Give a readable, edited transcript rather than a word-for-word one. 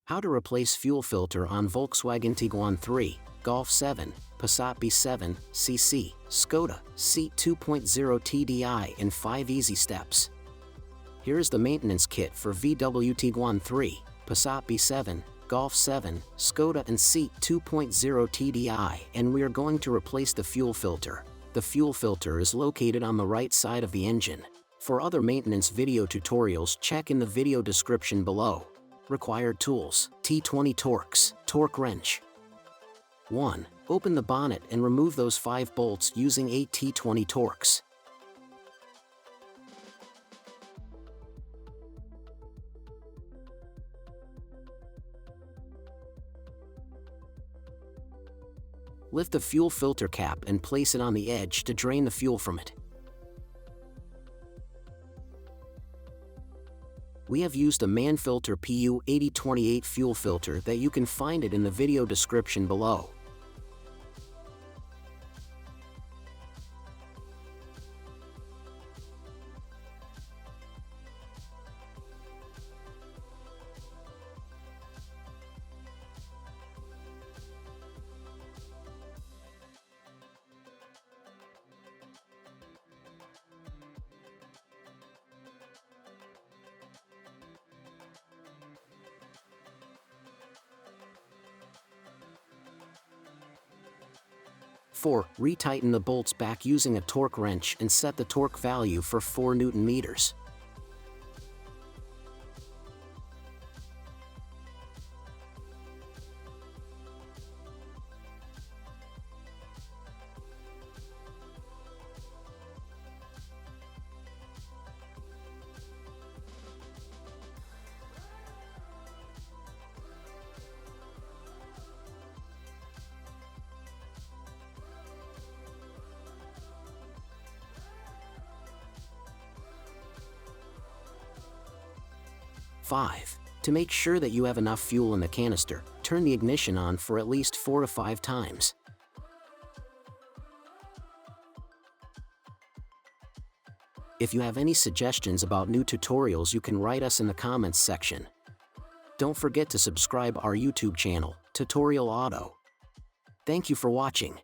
How to replace fuel filter on Volkswagen Tiguan 3, Golf 7, Passat B7, CC, Skoda, Seat 2.0 TDI in 5 easy steps. Here is the maintenance kit for VW Tiguan 3, Passat B7, Golf 7, Skoda and Seat 2.0 TDI, and we are going to replace the fuel filter. The fuel filter is located on the right side of the engine. For other maintenance video tutorials, check in the video description below. Required tools: T20 Torx, torque wrench. 1. Open the bonnet and remove those 5 bolts using a T20 Torx. Lift the fuel filter cap and place it on the edge to drain the fuel from it. We have used a Manfilter PU8028 fuel filter that you can find it in the video description below. Retighten the bolts back using a torque wrench and set the torque value for 4 Nm. To make sure that you have enough fuel in the canister, turn the ignition on for at least 4 to 5 times. If you have any suggestions about new tutorials, you can write us in the comments section. Don't forget to subscribe our YouTube channel, Tutorial Auto. Thank you for watching.